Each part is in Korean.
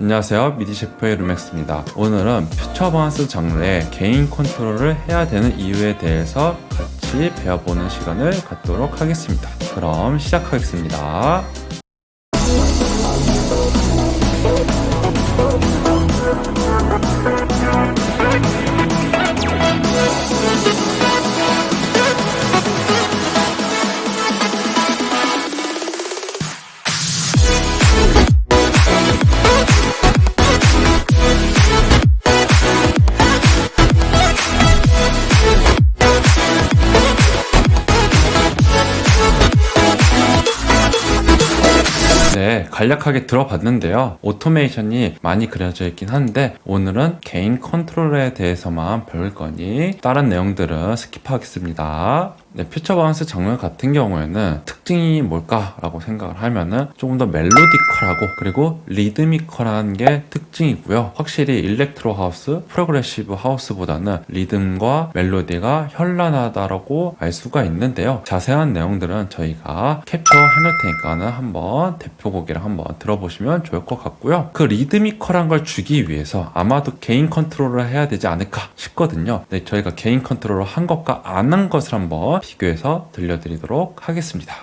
안녕하세요, 미디셰프의 루맥스입니다. 오늘은 퓨처 바운스 장르의 개인 컨트롤을 해야 되는 이유에 대해서 같이 배워보는 시간을 갖도록 하겠습니다. 그럼 시작하겠습니다. 간략하게 들어봤는데요. 오토메이션이 많이 그려져 있긴 한데 오늘은 개인 컨트롤에 대해서만 배울 거니 다른 내용들은 스킵하겠습니다. 퓨처 바운스 장르 같은 경우에는 특징이 뭘까라고 생각을 하면은 조금 더 멜로디컬하고 그리고 리드미컬한 게 특징이고요. 확실히 일렉트로 하우스, 프로그레시브 하우스보다는 리듬과 멜로디가 현란하다라고 알 수가 있는데요. 자세한 내용들은 저희가 캡처 해놓을 테니까는 한번 대표곡이랑 한번 들어보시면 좋을 것 같고요. 그 리드미컬한 걸 주기 위해서 아마도 개인 컨트롤을 해야 되지 않을까 싶거든요. 네, 저희가 개인 컨트롤을 한 것과 안 한 것을 한번 비교해서 들려드리도록 하겠습니다.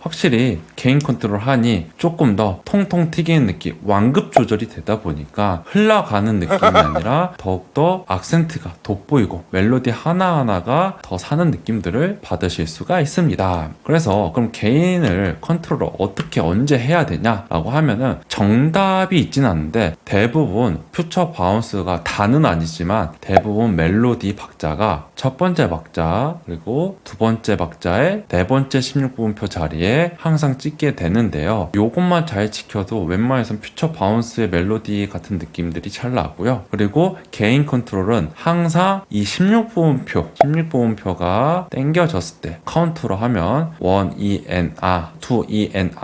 확실히 개인 컨트롤 하니 조금 더 통통 튀기는 느낌, 완급 조절이 되다 보니까 흘러가는 느낌이 아니라 더욱더 악센트가 돋보이고 멜로디 하나하나가 더 사는 느낌들을 받으실 수가 있습니다. 그래서 그럼 개인을 컨트롤을 어떻게 언제 해야 되냐라고 하면은 정답이 있진 않은데 대부분 퓨처 바운스가 다는 아니지만 대부분 멜로디 박자가 첫 번째 박자 그리고 두 번째 박자의 네 번째 16부분표 자리에 항상 찍게 되는데요. 요것만 잘 지켜도 웬만해선 퓨처 바운스의 멜로디 같은 느낌들이 잘 나고요. 그리고 개인 컨트롤은 항상 이 16부분표가 땡겨졌을 때 카운트로 하면 1, 2, and, 2, 2, and,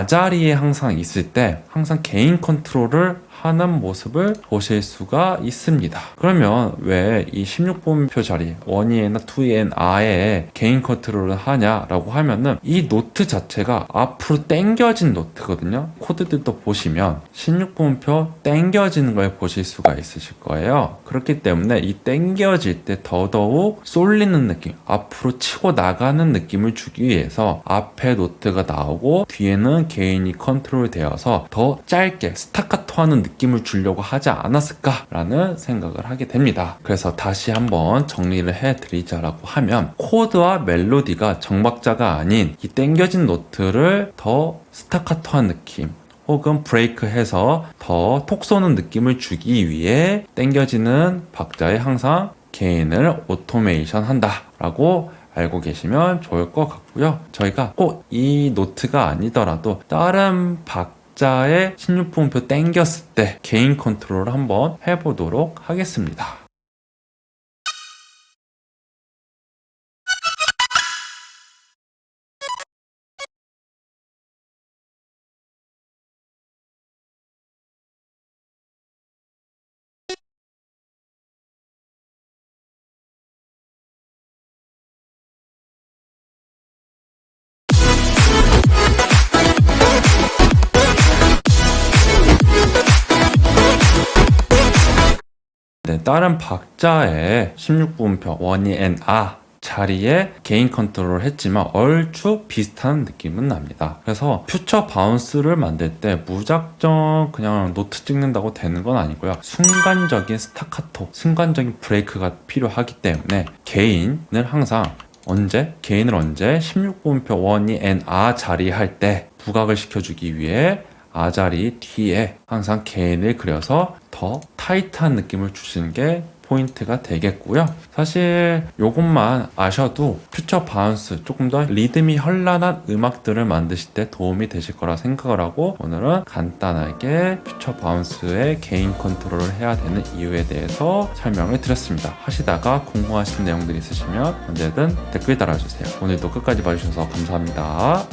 자리에 항상 있을 때 항상 개인 컨트롤을 하는 모습을 보실 수가 있습니다. 그러면 왜 이 16부분표 자리 1E나 2E나 아에 개인 컨트롤을 하냐라고 하면은 이 노트 자체가 앞으로 당겨진 노트거든요. 코드들도 보시면 16부분표 당겨지는 걸 보실 수가 있으실 거예요. 그렇기 때문에 이 당겨질 때 더더욱 쏠리는 느낌, 앞으로 치고 나가는 느낌을 주기 위해서 앞에 노트가 나오고 뒤에는 개인이 컨트롤 되어서 더 짧게 스타카토 하는 느낌을 주려고 하지 않았을까라는 생각을 하게 됩니다. 그래서 다시 한번 정리를 해드리자라고 하면 코드와 멜로디가 정박자가 아닌 이 당겨진 노트를 더 스타카토한 느낌 혹은 브레이크해서 더 톡 쏘는 느낌을 주기 위해 당겨지는 박자에 항상 개인을 오토메이션 한다라고 알고 계시면 좋을 것 같고요. 저희가 꼭 이 노트가 아니더라도 다른 박자의 16부분표 땡겼을 때 개인 컨트롤을 한번 해보도록 하겠습니다. 다른 박자의 16부분표 1, 2, and, 자리에 개인 컨트롤을 했지만 얼추 비슷한 느낌은 납니다. 그래서 퓨처 바운스를 만들 때 무작정 그냥 노트 찍는다고 되는 건 아니고요. 순간적인 스타카토, 순간적인 브레이크가 필요하기 때문에 개인을 항상 개인을 언제 16부분표 1, 2, and, 자리 할 때 부각을 시켜주기 위해 자리 뒤에 항상 개인을 그려서 더 타이트한 느낌을 주시는 게 포인트가 되겠고요. 사실 이것만 아셔도 퓨처 바운스 조금 더 리듬이 현란한 음악들을 만드실 때 도움이 되실 거라 생각을 하고 오늘은 간단하게 퓨처 바운스의 개인 컨트롤을 해야 되는 이유에 대해서 설명을 드렸습니다. 하시다가 궁금하신 내용들이 있으시면 언제든 댓글 달아주세요. 오늘도 끝까지 봐주셔서 감사합니다.